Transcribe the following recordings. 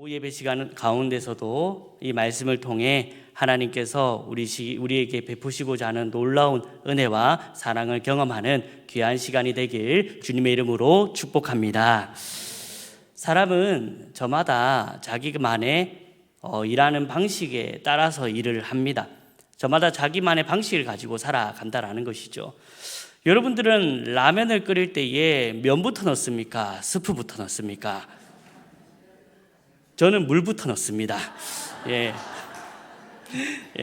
예배 시간 가운데서도 이 말씀을 통해 하나님께서 우리에게 베푸시고자 하는 놀라운 은혜와 사랑을 경험하는 귀한 시간이 되길 주님의 이름으로 축복합니다. 사람은 저마다 자기만의 일하는 방식에 따라서 일을 합니다. 저마다 자기만의 방식을 가지고 살아간다라는 것이죠. 여러분들은 라면을 끓일 때에 면부터 넣습니까? 스프부터 넣습니까? 저는 물부터 넣습니다. 예,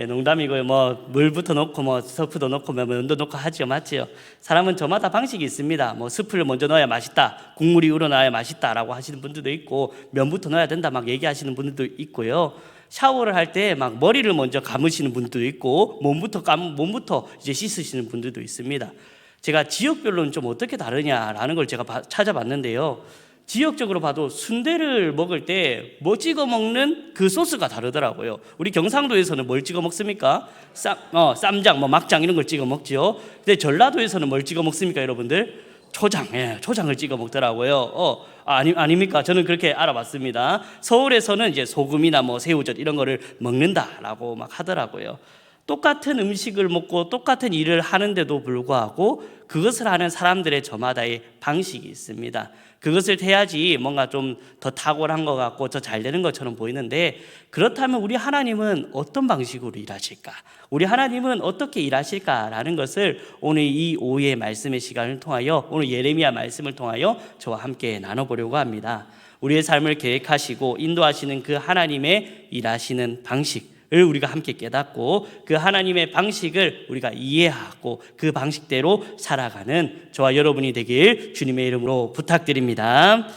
농담이고요. 물부터 넣고 스프도 넣고 면도 넣고 하죠, 맞지요? 사람은 저마다 방식이 있습니다. 스프를 먼저 넣어야 맛있다, 국물이 우러나야 맛있다라고 하시는 분들도 있고, 면부터 넣어야 된다 막 얘기하시는 분들도 있고요. 샤워를 할 때 막 머리를 먼저 감으시는 분들도 있고, 몸부터 이제 씻으시는 분들도 있습니다. 제가 지역별로는 좀 어떻게 다르냐라는 걸 제가 찾아봤는데요. 지역적으로 봐도 순대를 먹을 때 뭐 찍어 먹는 그 소스가 다르더라고요. 우리 경상도에서는 뭘 찍어 먹습니까? 쌈장, 막장 이런 걸 찍어 먹지요. 근데 전라도에서는 뭘 찍어 먹습니까, 여러분들? 초장, 초장을 찍어 먹더라고요. 아닙니까? 저는 그렇게 알아봤습니다. 서울에서는 이제 소금이나 새우젓 이런 거를 먹는다라고 막 하더라고요. 똑같은 음식을 먹고 똑같은 일을 하는데도 불구하고 그것을 하는 사람들의 저마다의 방식이 있습니다. 그것을 해야지 뭔가 좀 더 탁월한 것 같고 더 잘 되는 것처럼 보이는데, 그렇다면 우리 하나님은 어떤 방식으로 일하실까? 우리 하나님은 어떻게 일하실까라는 것을 오늘 이 오후의 말씀의 시간을 통하여, 오늘 예레미야 말씀을 통하여 저와 함께 나눠보려고 합니다. 우리의 삶을 계획하시고 인도하시는 그 하나님의 일하시는 방식, 우리가 함께 깨닫고 그 하나님의 방식을 우리가 이해하고 그 방식대로 살아가는 저와 여러분이 되길 주님의 이름으로 부탁드립니다.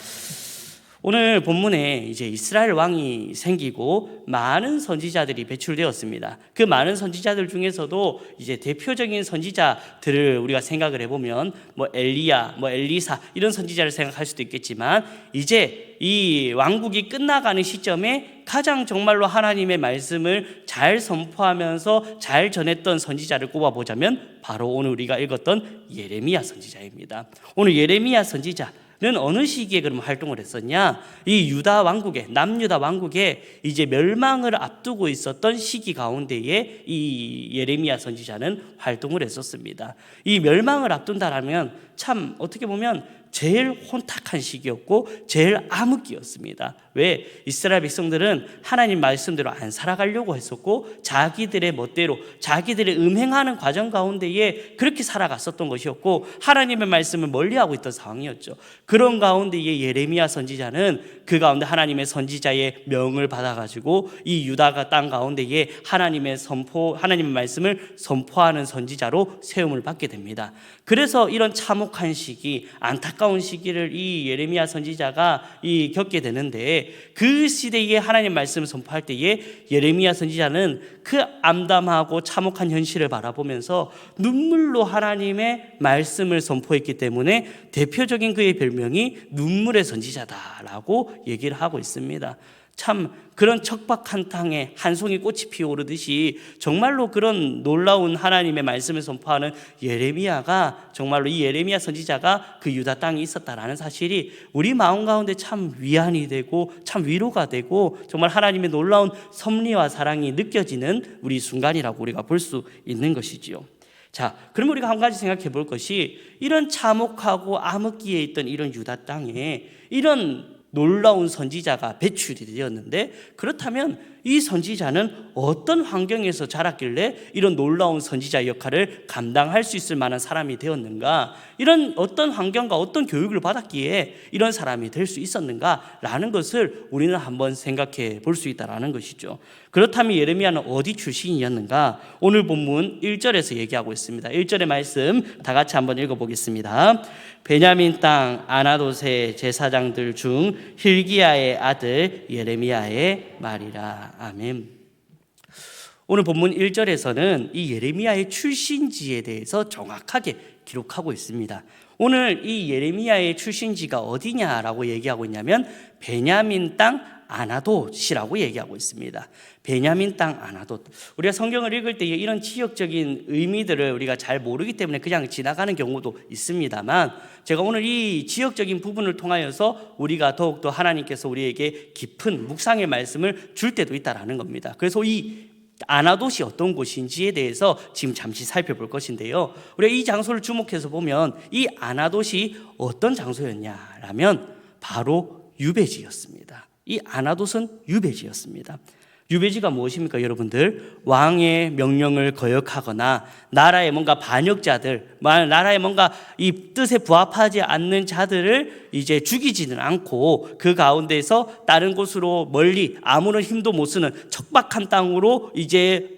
오늘 본문에 이제 이스라엘 왕이 생기고 많은 선지자들이 배출되었습니다. 그 많은 선지자들 중에서도 이제 대표적인 선지자들을 우리가 생각을 해보면 엘리야, 엘리사 이런 선지자를 생각할 수도 있겠지만, 이제 이 왕국이 끝나가는 시점에 가장 정말로 하나님의 말씀을 잘 선포하면서 잘 전했던 선지자를 꼽아보자면 바로 오늘 우리가 읽었던 예레미야 선지자입니다. 오늘 예레미야 선지자는 어느 시기에 그럼 활동을 했었냐? 이 유다 왕국에, 남유다 왕국에 이제 멸망을 앞두고 있었던 시기 가운데에 이 예레미야 선지자는 활동을 했었습니다. 이 멸망을 앞둔다라면 참 어떻게 보면 제일 혼탁한 시기였고 제일 암흑기였습니다. 왜? 이스라엘 백성들은 하나님 말씀대로 안 살아가려고 했었고 자기들의 멋대로 자기들의 음행하는 과정 가운데에 그렇게 살아갔었던 것이었고 하나님의 말씀을 멀리하고 있던 상황이었죠. 그런 가운데에 예레미야 선지자는 그 가운데 하나님의 선지자의 명을 받아가지고 이 유다가 땅 가운데에 하나님의 말씀을 선포하는 선지자로 세움을 받게 됩니다. 그래서 이런 참혹한 시기, 안타까운 시기를 이 예레미야 선지자가 겪게 되는데, 그 시대에 하나님 말씀을 선포할 때에 예레미야 선지자는 그 암담하고 참혹한 현실을 바라보면서 눈물로 하나님의 말씀을 선포했기 때문에 대표적인 그의 별명이 눈물의 선지자다라고 얘기를 하고 있습니다. 참 그런 척박한 땅에 한 송이 꽃이 피어오르듯이 정말로 그런 놀라운 하나님의 말씀을 선포하는 예레미야가, 정말로 이 예레미야 선지자가 그 유다 땅에 있었다라는 사실이 우리 마음 가운데 참 위안이 되고 참 위로가 되고 정말 하나님의 놀라운 섭리와 사랑이 느껴지는 우리 순간이라고 우리가 볼 수 있는 것이지요. 자, 그럼 우리가 한 가지 생각해 볼 것이, 이런 참혹하고 암흑기에 있던 이런 유다 땅에 이런 놀라운 선지자가 배출이 되었는데, 그렇다면 이 선지자는 어떤 환경에서 자랐길래 이런 놀라운 선지자 역할을 감당할 수 있을 만한 사람이 되었는가? 이런 어떤 환경과 어떤 교육을 받았기에 이런 사람이 될 수 있었는가라는 것을 우리는 한번 생각해 볼 수 있다는 것이죠. 그렇다면 예레미야는 어디 출신이었는가? 오늘 본문 1절에서 얘기하고 있습니다. 1절의 말씀 다 같이 한번 읽어보겠습니다. 베냐민 땅 아나돗의 제사장들 중 힐기야의 아들 예레미야의 말이라. 아멘. 오늘 본문 1절에서는 이 예레미야의 출신지에 대해서 정확하게 기록하고 있습니다. 오늘 이 예레미야의 출신지가 어디냐라고 얘기하고 있냐면 베냐민 땅 아나돗이라고 얘기하고 있습니다. 베냐민 땅 아나돗. 우리가 성경을 읽을 때 이런 지역적인 의미들을 우리가 잘 모르기 때문에 그냥 지나가는 경우도 있습니다만, 제가 오늘 이 지역적인 부분을 통하여서 우리가 더욱더 하나님께서 우리에게 깊은 묵상의 말씀을 줄 때도 있다라는 겁니다. 그래서 이 아나돗이 어떤 곳인지에 대해서 지금 잠시 살펴볼 것인데요, 우리가 이 장소를 주목해서 보면 이 아나돗이 어떤 장소였냐라면 바로 유배지였습니다. 이 아나돗은 유배지였습니다. 유배지가 무엇입니까, 여러분들? 왕의 명령을 거역하거나 나라의 뭔가 반역자들, 나라의 뭔가 이 뜻에 부합하지 않는 자들을 이제 죽이지는 않고 그 가운데서 다른 곳으로 멀리 아무런 힘도 못 쓰는 척박한 땅으로 이제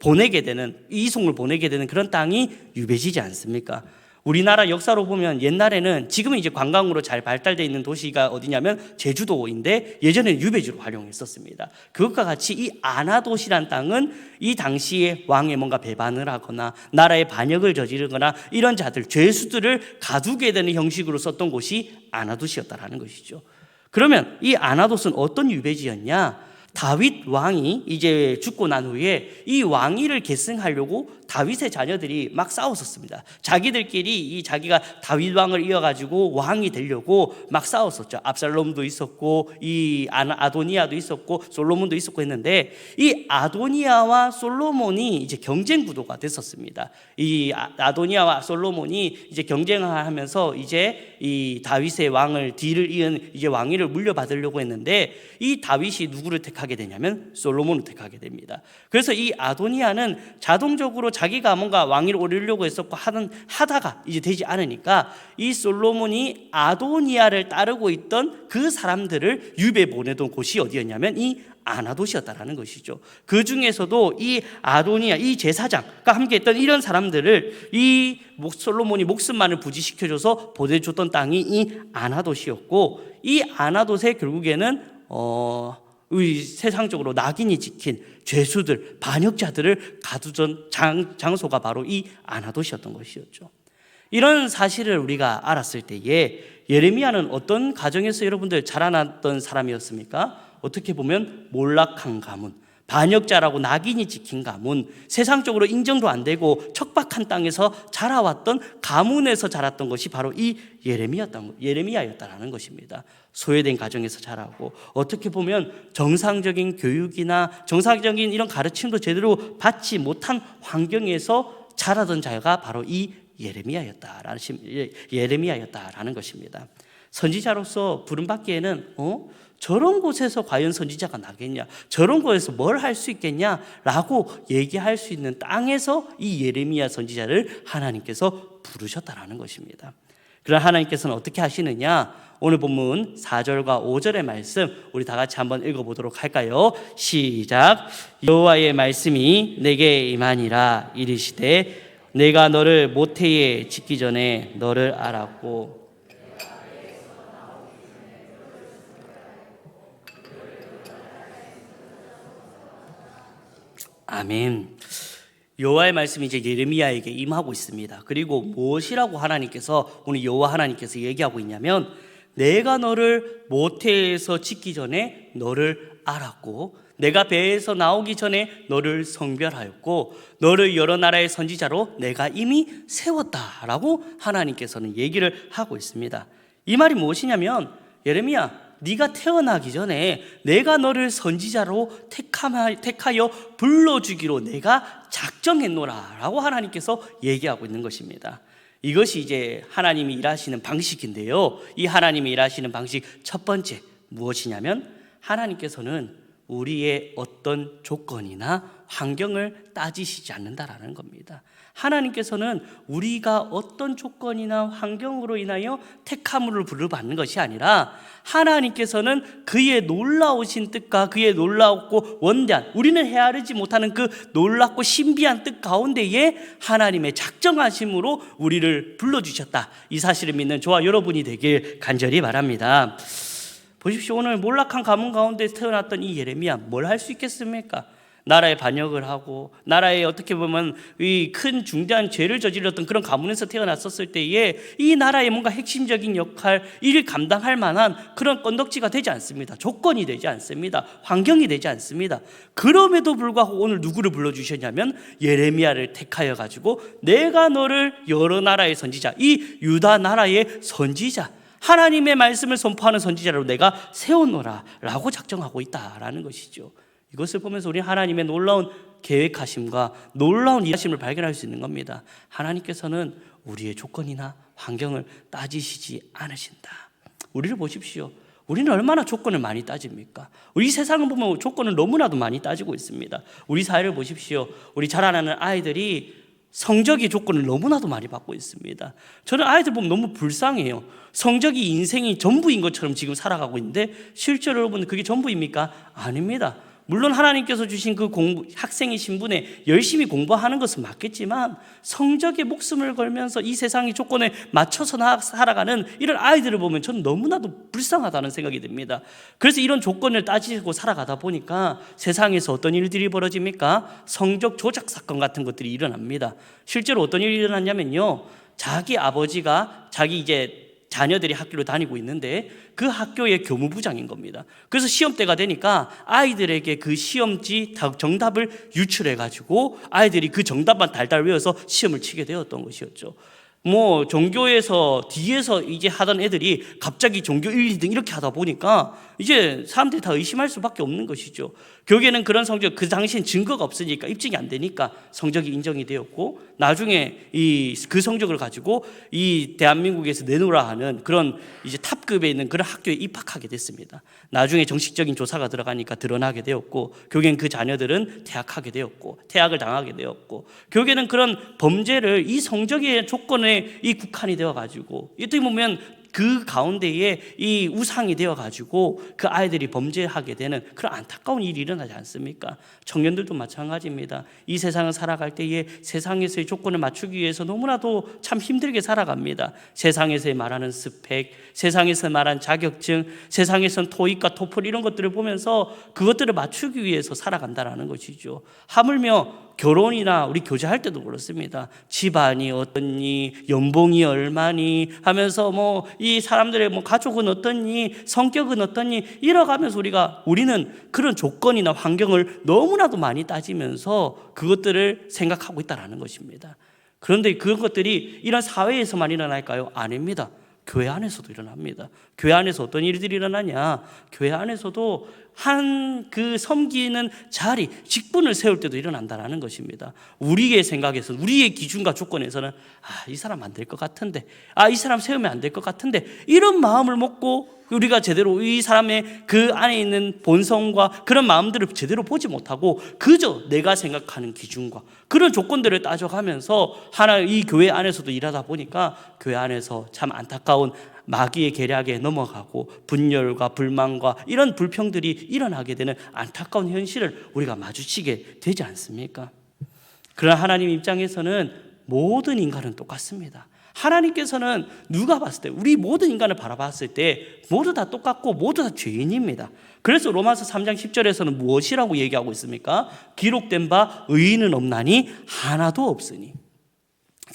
보내게 되는, 이송을 보내게 되는 그런 땅이 유배지지 않습니까? 우리나라 역사로 보면 옛날에는, 지금은 이제 관광으로 잘 발달되어 있는 도시가 어디냐면 제주도인데 예전에는 유배지로 활용했었습니다. 그것과 같이 이 아나돗이란 땅은 이 당시에 왕의 뭔가 배반을 하거나 나라의 반역을 저지르거나 이런 자들, 죄수들을 가두게 되는 형식으로 썼던 곳이 아나돗이었다라는 것이죠. 그러면 이 아나돗은 어떤 유배지였냐? 다윗 왕이 이제 죽고 난 후에 이 왕위를 계승하려고 다윗의 자녀들이 막 싸웠었습니다. 자기들끼리 자기가 다윗 왕을 이어가지고 왕이 되려고 막 싸웠었죠. 압살롬도 있었고 이 아도니아도 있었고 솔로몬도 있었고 했는데, 이 아도니아와 솔로몬이 이제 경쟁 구도가 됐었습니다. 이 아도니아와 솔로몬이 이제 경쟁을 하면서 이제 이 다윗의 왕을 뒤를 이은 이제 왕위를 물려받으려고 했는데, 이 다윗이 누구를 택하게 되냐면 솔로몬을 택하게 됩니다. 그래서 이 아도니아는 자동적으로 자기가 뭔가 왕위를 오르려고 했었고 하다가 이제 되지 않으니까 이 솔로몬이 아도니아를 따르고 있던 그 사람들을 유배 보내던 곳이 어디였냐면 이 아나돗이었다라는 것이죠. 그 중에서도 이 아도니아, 이 제사장과 함께했던 이런 사람들을 이 솔로몬이 목숨만을 부지시켜줘서 보내줬던 땅이 이 아나돗이었고, 이 아나돗에 결국에는 세상적으로 낙인이 찍힌 죄수들, 반역자들을 가두던 장소가 바로 이 아나돗이었던 것이었죠. 이런 사실을 우리가 알았을 때에 예레미야는 어떤 가정에서 여러분들 자라났던 사람이었습니까? 어떻게 보면 몰락한 가문, 반역자라고 낙인이 찍힌 가문, 세상적으로 인정도 안 되고 척박한 땅에서 자라왔던 가문에서 자랐던 것이 바로 이 예레미야였다라는 것입니다. 소외된 가정에서 자라고, 어떻게 보면 정상적인 교육이나 정상적인 이런 가르침도 제대로 받지 못한 환경에서 자라던 자가 바로 이 예레미야였다라는 것입니다. 선지자로서 부름받기에는 저런 곳에서 과연 선지자가 나겠냐, 저런 곳에서 뭘 할 수 있겠냐라고 얘기할 수 있는 땅에서 이 예레미야 선지자를 하나님께서 부르셨다라는 것입니다. 그러나 하나님께서는 어떻게 하시느냐? 오늘 본문 4절과 5절의 말씀 우리 다 같이 한번 읽어보도록 할까요? 시작. 여호와의 말씀이 내게 임하니라. 이르시되 내가 너를 모태에 짓기 전에 너를 알았고 아멘. 여호와의 말씀이 이제 예레미야에게 임하고 있습니다. 그리고 무엇이라고 하나님께서, 오늘 여호와 하나님께서 얘기하고 있냐면, 내가 너를 모태에서 짓기 전에 너를 알았고, 내가 배에서 나오기 전에 너를 성별하였고, 너를 여러 나라의 선지자로 내가 이미 세웠다라고 하나님께서는 얘기를 하고 있습니다. 이 말이 무엇이냐면, 예레미야, 네가 태어나기 전에 내가 너를 선지자로 택하여 불러주기로 내가 작정했노라 라고 하나님께서 얘기하고 있는 것입니다. 이것이 이제 하나님이 일하시는 방식인데요, 이 하나님이 일하시는 방식 첫 번째 무엇이냐면, 하나님께서는 우리의 어떤 조건이나 환경을 따지시지 않는다라는 겁니다. 하나님께서는 우리가 어떤 조건이나 환경으로 인하여 택함을 부르받는 것이 아니라, 하나님께서는 그의 놀라우신 뜻과 그의 놀랍고 원대한, 우리는 헤아리지 못하는 그 놀랍고 신비한 뜻 가운데에 하나님의 작정하심으로 우리를 불러주셨다. 이 사실을 믿는 저와 여러분이 되길 간절히 바랍니다. 보십시오. 오늘 몰락한 가문 가운데 태어났던 이 예레미야, 뭘 할 수 있겠습니까? 나라에 반역을 하고 나라에 어떻게 보면 이 큰 중대한 죄를 저질렀던 그런 가문에서 태어났었을 때에 이 나라의 뭔가 핵심적인 역할, 이를 감당할 만한 그런 건덕지가 되지 않습니다. 조건이 되지 않습니다. 환경이 되지 않습니다. 그럼에도 불구하고 오늘 누구를 불러주셨냐면 예레미야를 택하여 가지고 내가 너를 여러 나라의 선지자, 이 유다 나라의 선지자, 하나님의 말씀을 선포하는 선지자로 내가 세워놓으라 라고 작정하고 있다라는 것이죠. 이것을 보면서 우리 하나님의 놀라운 계획하심과 놀라운 일하심을 발견할 수 있는 겁니다. 하나님께서는 우리의 조건이나 환경을 따지시지 않으신다. 우리를 보십시오. 우리는 얼마나 조건을 많이 따집니까? 우리 세상을 보면 조건을 너무나도 많이 따지고 있습니다. 우리 사회를 보십시오. 우리 자라나는 아이들이 성적의 조건을 너무나도 많이 받고 있습니다. 저는 아이들 보면 너무 불쌍해요. 성적이 인생이 전부인 것처럼 지금 살아가고 있는데 실제로 여러분 그게 전부입니까? 아닙니다. 물론 하나님께서 주신 그 학생의 신분에 열심히 공부하는 것은 맞겠지만 성적에 목숨을 걸면서 이 세상의 조건에 맞춰서 살아가는 이런 아이들을 보면 저는 너무나도 불쌍하다는 생각이 듭니다. 그래서 이런 조건을 따지고 살아가다 보니까 세상에서 어떤 일들이 벌어집니까? 성적 조작 사건 같은 것들이 일어납니다. 실제로 어떤 일이 일어났냐면요, 자기 아버지가 자기 이제 자녀들이 학교를 다니고 있는데 그 학교의 교무부장인 겁니다. 그래서 시험 때가 되니까 아이들에게 그 시험지 정답을 유출해가지고 아이들이 그 정답만 달달 외워서 시험을 치게 되었던 것이었죠. 뭐 종교에서 뒤에서 이제 하던 애들이 갑자기 종교 1, 2등 이렇게 하다 보니까 이제 사람들이 다 의심할 수밖에 없는 것이죠. 결국에는 그런 성적, 그 당시엔 증거가 없으니까 입증이 안 되니까 성적이 인정이 되었고 나중에 그 성적을 가지고 이 대한민국에서 내놓으라 하는 그런 이제 탑급에 있는 그런 학교에 입학하게 됐습니다. 나중에 정식적인 조사가 들어가니까 드러나게 되었고 결국엔 그 자녀들은 퇴학하게 되었고 퇴학을 당하게 되었고 결국에는 그런 범죄를 이 성적의 조건에 이 국한이 되어 가지고 어떻게 보면 그 가운데에 이 우상이 되어가지고 그 아이들이 범죄하게 되는 그런 안타까운 일이 일어나지 않습니까? 청년들도 마찬가지입니다. 이 세상을 살아갈 때에 세상에서의 조건을 맞추기 위해서 너무나도 참 힘들게 살아갑니다. 세상에서 말하는 스펙, 세상에서 말하는 자격증, 세상에서는 토익과 토플 이런 것들을 보면서 그것들을 맞추기 위해서 살아간다는 것이죠. 하물며 결혼이나 우리 교제할 때도 그렇습니다. 집안이 어떻니, 연봉이 얼마니 하면서 뭐 이 사람들의 뭐 가족은 어떻니, 성격은 어떻니 이러가면서 우리는 그런 조건이나 환경을 너무나도 많이 따지면서 그것들을 생각하고 있다는 것입니다. 그런데 그런 것들이 이런 사회에서만 일어날까요? 아닙니다. 교회 안에서도 일어납니다. 교회 안에서 어떤 일들이 일어나냐? 교회 안에서도 그 섬기는 자리, 직분을 세울 때도 일어난다는 것입니다. 우리의 생각에서는, 우리의 기준과 조건에서는 이 사람 안 될 것 같은데, 이 사람 세우면 안 될 것 같은데 이런 마음을 먹고 우리가 제대로 이 사람의 그 안에 있는 본성과 그런 마음들을 제대로 보지 못하고 그저 내가 생각하는 기준과 그런 조건들을 따져가면서 이 교회 안에서도 일하다 보니까 교회 안에서 참 안타까운 마귀의 계략에 넘어가고 분열과 불만과 이런 불평들이 일어나게 되는 안타까운 현실을 우리가 마주치게 되지 않습니까? 그러나 하나님 입장에서는 모든 인간은 똑같습니다. 하나님께서는 누가 봤을 때, 우리 모든 인간을 바라봤을 때 모두 다 똑같고 모두 다 죄인입니다. 그래서 로마서 3장 10절에서는 무엇이라고 얘기하고 있습니까? 기록된 바 의인은 없나니 하나도 없으니.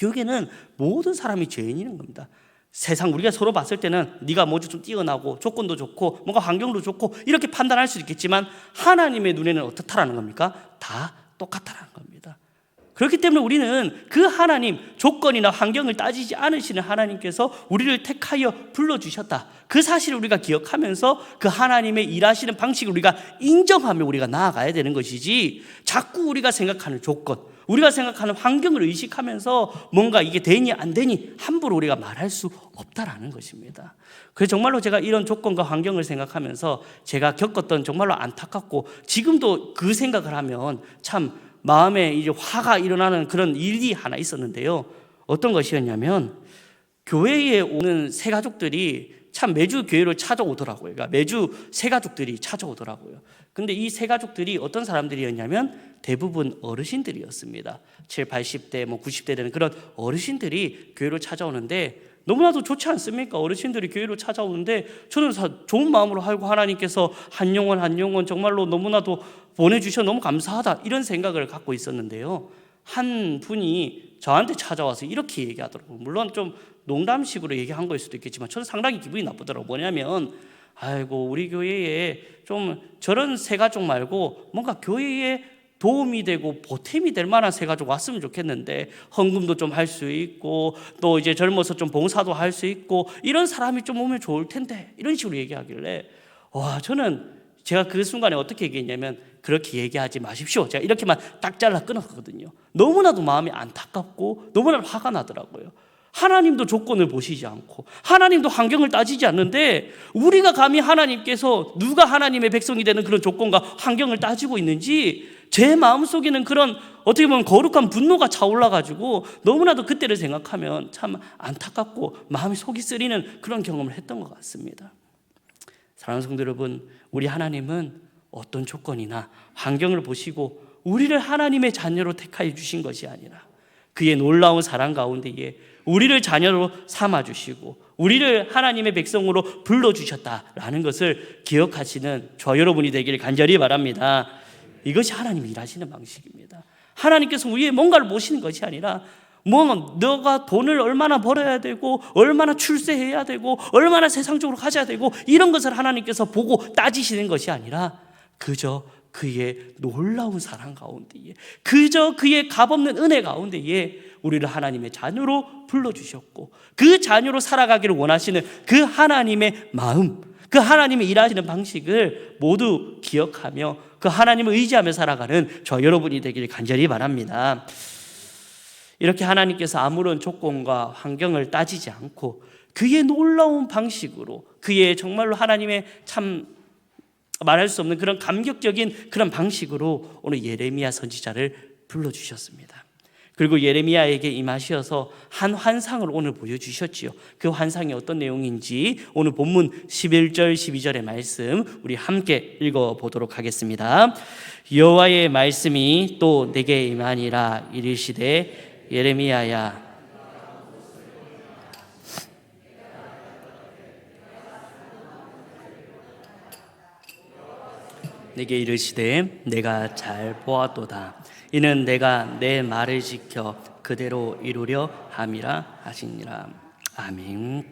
여기에는 모든 사람이 죄인인 겁니다. 세상 우리가 서로 봤을 때는 네가 뭐좀 뛰어나고 조건도 좋고 뭔가 환경도 좋고 이렇게 판단할 수 있겠지만 하나님의 눈에는 어떻다라는 겁니까? 다 똑같다라는 겁니다. 그렇기 때문에 우리는 그 하나님, 조건이나 환경을 따지지 않으시는 하나님께서 우리를 택하여 불러주셨다. 그 사실을 우리가 기억하면서 그 하나님의 일하시는 방식을 우리가 인정하며 우리가 나아가야 되는 것이지, 자꾸 우리가 생각하는 조건, 우리가 생각하는 환경을 의식하면서 뭔가 이게 되니 안 되니 함부로 우리가 말할 수 없다라는 것입니다. 그래서 정말로 제가 이런 조건과 환경을 생각하면서 제가 겪었던 정말로 안타깝고 지금도 그 생각을 하면 참 마음에 이제 화가 일어나는 그런 일이 하나 있었는데요. 어떤 것이었냐면 교회에 오는 새 가족들이 참 매주 교회를 찾아오더라고요. 그러니까 매주 새 가족들이 찾아오더라고요. 근데 이 새 가족들이 어떤 사람들이었냐면 대부분 어르신들이었습니다. 70, 80대, 90대 되는 그런 어르신들이 교회를 찾아오는데 너무나도 좋지 않습니까? 어르신들이 교회로 찾아오는데 저는 좋은 마음으로 하고 하나님께서 한 영혼 정말로 너무나도 보내주셔서 너무 감사하다 이런 생각을 갖고 있었는데요. 한 분이 저한테 찾아와서 이렇게 얘기하더라고요. 물론 좀 농담식으로 얘기한 거일 수도 있겠지만 저는 상당히 기분이 나쁘더라고요. 뭐냐면 아이고 우리 교회에 좀 저런 새가족 말고 뭔가 교회에 도움이 되고 보탬이 될 만한 새가족 왔으면 좋겠는데 헌금도 좀 할 수 있고 또 이제 젊어서 좀 봉사도 할 수 있고 이런 사람이 좀 오면 좋을 텐데 이런 식으로 얘기하길래 제가 그 순간에 어떻게 얘기했냐면 그렇게 얘기하지 마십시오. 제가 이렇게만 딱 잘라 끊었거든요. 너무나도 마음이 안타깝고 너무나도 화가 나더라고요. 하나님도 조건을 보시지 않고 하나님도 환경을 따지지 않는데 우리가 감히 하나님께서 누가 하나님의 백성이 되는 그런 조건과 환경을 따지고 있는지 제 마음속에는 그런 어떻게 보면 거룩한 분노가 차올라가지고 너무나도 그때를 생각하면 참 안타깝고 마음이 속이 쓰리는 그런 경험을 했던 것 같습니다. 사랑하는 성도 여러분, 우리 하나님은 어떤 조건이나 환경을 보시고 우리를 하나님의 자녀로 택하여 주신 것이 아니라 그의 놀라운 사랑 가운데에 우리를 자녀로 삼아주시고 우리를 하나님의 백성으로 불러주셨다라는 것을 기억하시는 저 여러분이 되기를 간절히 바랍니다. 이것이 하나님이 일하시는 방식입니다. 하나님께서 우리의 뭔가를 보시는 것이 아니라 너가 돈을 얼마나 벌어야 되고 얼마나 출세해야 되고 얼마나 세상적으로 가져야 되고 이런 것을 하나님께서 보고 따지시는 것이 아니라 그저 그의 놀라운 사랑 가운데에 그저 그의 값없는 은혜 가운데에 우리를 하나님의 자녀로 불러주셨고 그 자녀로 살아가기를 원하시는 그 하나님의 마음, 그 하나님의 일하시는 방식을 모두 기억하며 그 하나님을 의지하며 살아가는 저 여러분이 되기를 간절히 바랍니다. 이렇게 하나님께서 아무런 조건과 환경을 따지지 않고 그의 놀라운 방식으로 그의 정말로 하나님의 참 말할 수 없는 그런 감격적인 그런 방식으로 오늘 예레미야 선지자를 불러주셨습니다. 그리고 예레미야에게 임하셔서 한 환상을 오늘 보여주셨지요. 그 환상이 어떤 내용인지 오늘 본문 11절 12절의 말씀 우리 함께 읽어보도록 하겠습니다. 여호와의 말씀이 또 내게 임하니라 이르시되 예레미야야 내게 이르시되 내가 잘 보았도다. 이는 내가 내 말을 지켜 그대로 이루려 함이라 하시니라. 아멘.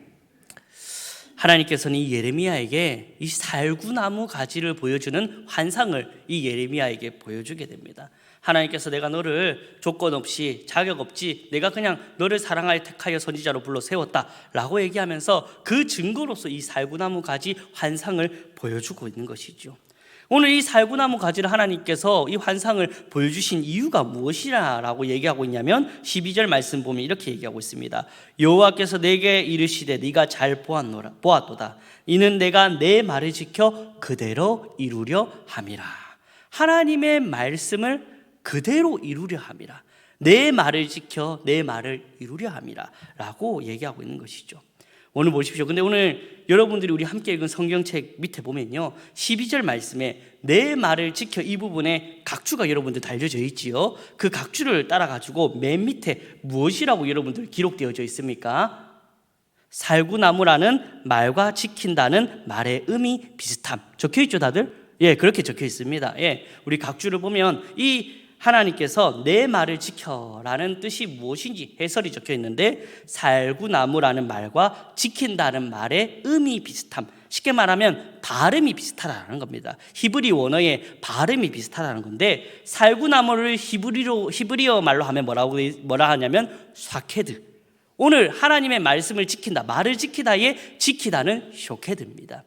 하나님께서는 이 예레미야에게 이 살구나무 가지를 보여주는 환상을 이 예레미야에게 보여주게 됩니다. 하나님께서 내가 너를 조건 없이 자격 없이 내가 그냥 너를 사랑하여 택하여 선지자로 불러 세웠다라고 얘기하면서 그 증거로서 이 살구나무 가지 환상을 보여주고 있는 것이죠. 오늘 이 살구나무 가지를 하나님께서 이 환상을 보여주신 이유가 무엇이라고 얘기하고 있냐면 12절 말씀 보면 이렇게 얘기하고 있습니다. 여호와께서 내게 이르시되 네가 잘 보았도다. 이는 내가 내 말을 지켜 그대로 이루려 함이라. 하나님의 말씀을 그대로 이루려 함이라. 내 말을 지켜 내 말을 이루려 함이라 라고 얘기하고 있는 것이죠. 오늘 보십시오. 근데 오늘 여러분들이 우리 함께 읽은 성경책 밑에 보면요 12절 말씀에 내 말을 지켜 이 부분에 각주가 여러분들 달려져 있지요. 그 각주를 따라가지고 맨 밑에 무엇이라고 여러분들 기록되어져 있습니까? 살구나무라는 말과 지킨다는 말의 의미 비슷함 적혀있죠 다들? 예, 그렇게 적혀 있습니다. 예, 우리 각주를 보면 이 하나님께서 내 말을 지켜라는 뜻이 무엇인지 해설이 적혀 있는데 살구나무라는 말과 지킨다는 말의 의미 비슷함, 쉽게 말하면 발음이 비슷하다는 겁니다. 히브리 원어의 발음이 비슷하다는 건데 살구나무를 히브리어 말로 하면 뭐라 하냐면 샤케드. 오늘 하나님의 말씀을 지킨다, 말을 지키다의 지키다는 쇼케드입니다.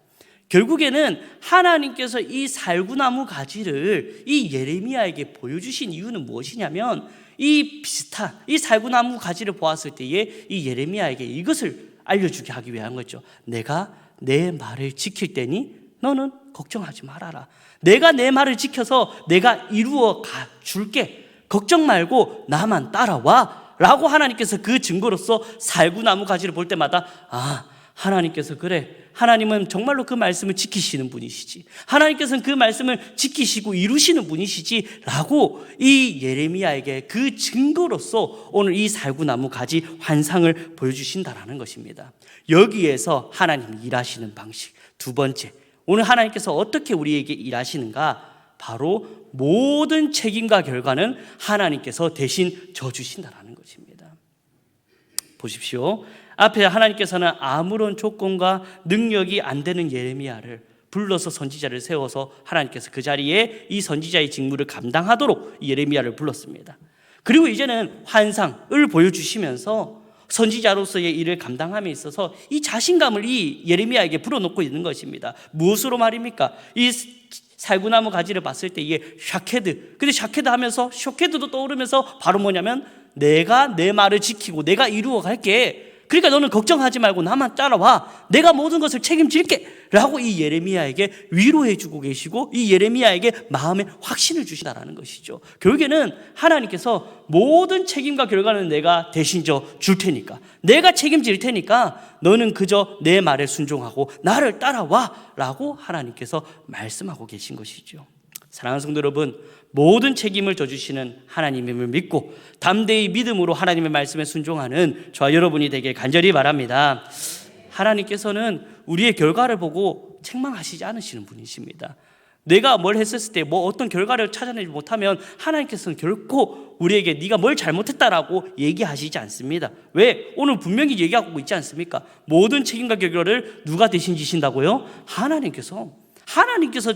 결국에는 하나님께서 이 살구나무 가지를 이 예레미야에게 보여주신 이유는 무엇이냐면 이 비슷한 이 살구나무 가지를 보았을 때에 이 예레미야에게 이것을 알려주게 하기 위한 거죠. 내가 내 말을 지킬 때니 너는 걱정하지 말아라. 내가 내 말을 지켜서 내가 이루어 줄게. 걱정 말고 나만 따라와 라고 하나님께서 그 증거로서 살구나무 가지를 볼 때마다 하나님께서 하나님은 정말로 그 말씀을 지키시는 분이시지, 하나님께서는 그 말씀을 지키시고 이루시는 분이시지 라고 이 예레미야에게 그 증거로서 오늘 이 살구나무 가지 환상을 보여주신다라는 것입니다. 여기에서 하나님이 일하시는 방식, 두 번째, 오늘 하나님께서 어떻게 우리에게 일하시는가? 바로 모든 책임과 결과는 하나님께서 대신 져주신다라는 것입니다. 보십시오. 앞에 하나님께서는 아무런 조건과 능력이 안 되는 예레미야를 불러서 선지자를 세워서 하나님께서 그 자리에 이 선지자의 직무를 감당하도록 예레미야를 불렀습니다. 그리고 이제는 환상을 보여주시면서 선지자로서의 일을 감당함에 있어서 이 자신감을 이 예레미야에게 불어넣고 있는 것입니다. 무엇으로 말입니까? 이 살구나무 가지를 봤을 때 이게 샤케드, 근데 샤케드 하면서 쇼케드도 떠오르면서 바로 뭐냐면 내가 내 말을 지키고 내가 이루어 갈게, 그러니까 너는 걱정하지 말고 나만 따라와, 내가 모든 것을 책임질게 라고 이 예레미야에게 위로해 주고 계시고 이 예레미야에게 마음의 확신을 주신다라는 것이죠. 결국에는 하나님께서 모든 책임과 결과는 내가 대신 줄 테니까, 내가 책임질 테니까 너는 그저 내 말에 순종하고 나를 따라와 라고 하나님께서 말씀하고 계신 것이죠. 사랑하는 성도 여러분, 모든 책임을 져주시는 하나님임을 믿고 담대히 믿음으로 하나님의 말씀에 순종하는 저와 여러분이 되길 간절히 바랍니다. 하나님께서는 우리의 결과를 보고 책망하시지 않으시는 분이십니다. 내가 뭘 했었을 때 뭐 어떤 결과를 찾아내지 못하면 하나님께서는 결코 우리에게 네가 뭘 잘못했다라고 얘기하시지 않습니다. 왜? 오늘 분명히 얘기하고 있지 않습니까? 모든 책임과 결과를 누가 대신 지신다고요? 하나님께서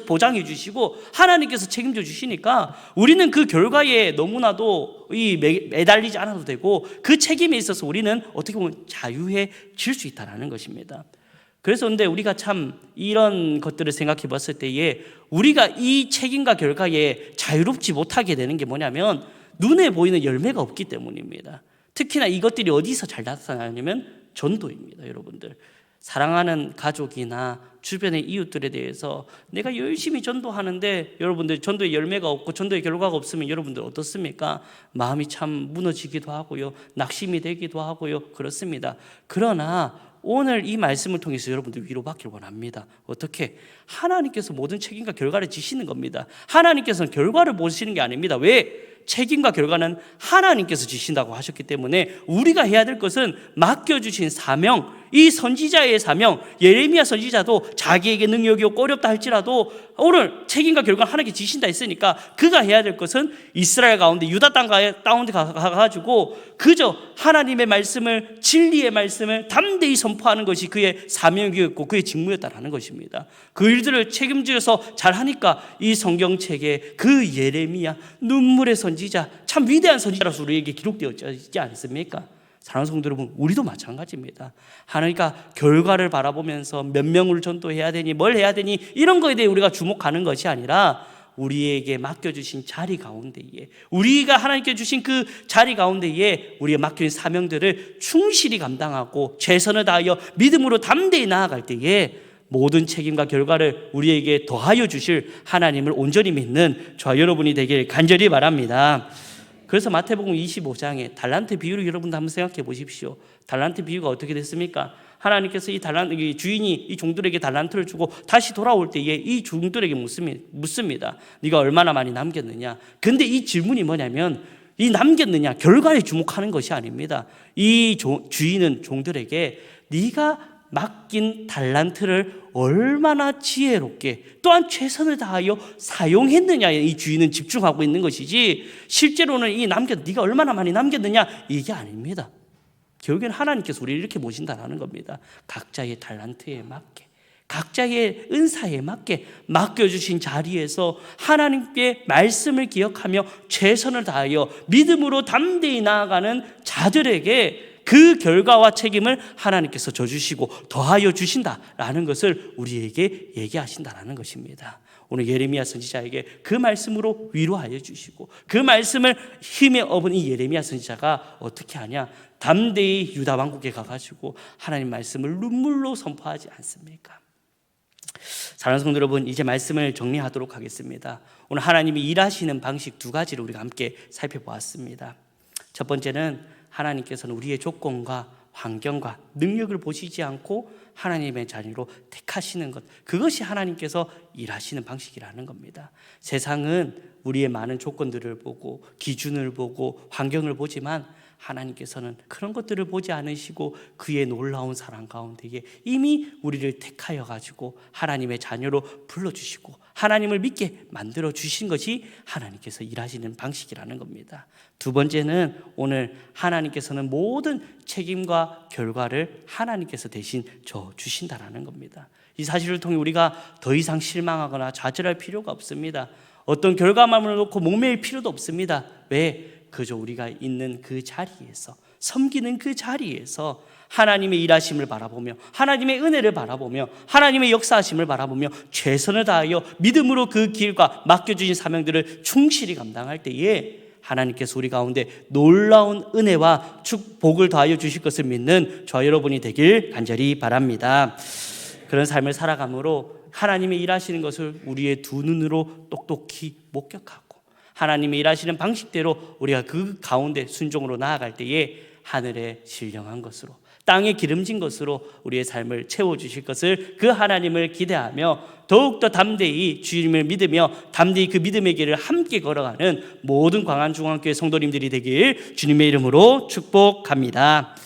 보장해 주시고 하나님께서 책임져 주시니까 우리는 그 결과에 너무나도 매달리지 않아도 되고 그 책임에 있어서 우리는 어떻게 보면 자유해질 수 있다는 것입니다. 그래서 근데 우리가 참 이런 것들을 생각해 봤을 때에 우리가 이 책임과 결과에 자유롭지 못하게 되는 게 뭐냐면 눈에 보이는 열매가 없기 때문입니다. 특히나 이것들이 어디서 잘 나타나냐면 전도입니다. 여러분들, 사랑하는 가족이나 주변의 이웃들에 대해서 내가 열심히 전도하는데 여러분들 전도의 열매가 없고 전도의 결과가 없으면 여러분들 어떻습니까? 마음이 참 무너지기도 하고요, 낙심이 되기도 하고요, 그렇습니다. 그러나 오늘 이 말씀을 통해서 여러분들 위로받길 원합니다. 어떻게? 하나님께서 모든 책임과 결과를 지시는 겁니다. 하나님께서는 결과를 보시는 게 아닙니다. 왜? 책임과 결과는 하나님께서 지신다고 하셨기 때문에 우리가 해야 될 것은 맡겨주신 사명, 이 선지자의 사명, 예레미야 선지자도 자기에게 능력이 없고 어렵다 할지라도 오늘 책임과 결과는 하나님께 지신다 했으니까 그가 해야 될 것은 이스라엘 가운데 유다 땅 가운데 가가지고 그저 하나님의 말씀을, 진리의 말씀을 담대히 선포하는 것이 그의 사명이었고 그의 직무였다라는 것입니다. 그 일들을 책임져서 잘하니까 이 성경책에 그 예레미야, 눈물의 선지자, 참 위대한 선지자로서 우리에게 기록되어있지 않습니까? 사랑하는 성도 여러분, 우리도 마찬가지입니다. 하나님과 결과를 바라보면서 몇 명을 전도해야 되니 뭘 해야 되니 이런 거에 대해 우리가 주목하는 것이 아니라 우리에게 맡겨주신 자리 가운데에, 우리가 하나님께 주신 그 자리 가운데에 우리가 맡겨진 사명들을 충실히 감당하고 최선을 다하여 믿음으로 담대히 나아갈 때에 모든 책임과 결과를 우리에게 더하여 주실 하나님을 온전히 믿는 저와 여러분이 되길 간절히 바랍니다. 그래서 마태복음 25장에 달란트 비유를 여러분도 한번 생각해 보십시오. 달란트 비유가 어떻게 됐습니까? 하나님께서 이 주인이 이 종들에게 달란트를 주고 다시 돌아올 때에 이 종들에게 묻습니다. 네가 얼마나 많이 남겼느냐? 근데 이 질문이 뭐냐면 이 남겼느냐, 결과에 주목하는 것이 아닙니다. 이 주인은 종들에게 네가 맡긴 달란트를 얼마나 지혜롭게 또한 최선을 다하여 사용했느냐에 이 주인은 집중하고 있는 것이지 실제로는 네가 얼마나 많이 남겼느냐 이게 아닙니다. 결국에는 하나님께서 우리를 이렇게 보신다는 겁니다. 각자의 달란트에 맞게, 각자의 은사에 맞게 맡겨주신 자리에서 하나님께 말씀을 기억하며 최선을 다하여 믿음으로 담대히 나아가는 자들에게 그 결과와 책임을 하나님께서 져주시고 더하여 주신다라는 것을 우리에게 얘기하신다라는 것입니다. 오늘 예레미야 선지자에게 그 말씀으로 위로하여 주시고 그 말씀을 힘에 업은 이 예레미야 선지자가 어떻게 하냐? 담대히 유다 왕국에 가가지고 하나님 말씀을 눈물로 선포하지 않습니까? 사랑하는 성도 여러분, 이제 말씀을 정리하도록 하겠습니다. 오늘 하나님이 일하시는 방식 두 가지를 우리가 함께 살펴보았습니다. 첫 번째는 하나님께서는 우리의 조건과 환경과 능력을 보시지 않고 하나님의 자녀로 택하시는 것, 그것이 하나님께서 일하시는 방식이라는 겁니다. 세상은 우리의 많은 조건들을 보고 기준을 보고 환경을 보지만 하나님께서는 그런 것들을 보지 않으시고 그의 놀라운 사랑 가운데에 이미 우리를 택하여 가지고 하나님의 자녀로 불러주시고 하나님을 믿게 만들어 주신 것이 하나님께서 일하시는 방식이라는 겁니다. 두 번째는 오늘 하나님께서는 모든 책임과 결과를 하나님께서 대신 져 주신다라는 겁니다. 이 사실을 통해 우리가 더 이상 실망하거나 좌절할 필요가 없습니다. 어떤 결과만을 놓고 목매일 필요도 없습니다. 왜? 그저 우리가 있는 그 자리에서, 섬기는 그 자리에서 하나님의 일하심을 바라보며 하나님의 은혜를 바라보며 하나님의 역사하심을 바라보며 최선을 다하여 믿음으로 그 길과 맡겨주신 사명들을 충실히 감당할 때에 하나님께서 우리 가운데 놀라운 은혜와 축복을 더하여 주실 것을 믿는 저와 여러분이 되길 간절히 바랍니다. 그런 삶을 살아감으로 하나님의 일하시는 것을 우리의 두 눈으로 똑똑히 목격하고 하나님의 일하시는 방식대로 우리가 그 가운데 순종으로 나아갈 때에 하늘의 신령한 것으로 땅에 기름진 것으로 우리의 삶을 채워주실 것을 그 하나님을 기대하며 더욱더 담대히 주님을 믿으며 담대히 그 믿음의 길을 함께 걸어가는 모든 광안중앙교회 성도님들이 되길 주님의 이름으로 축복합니다.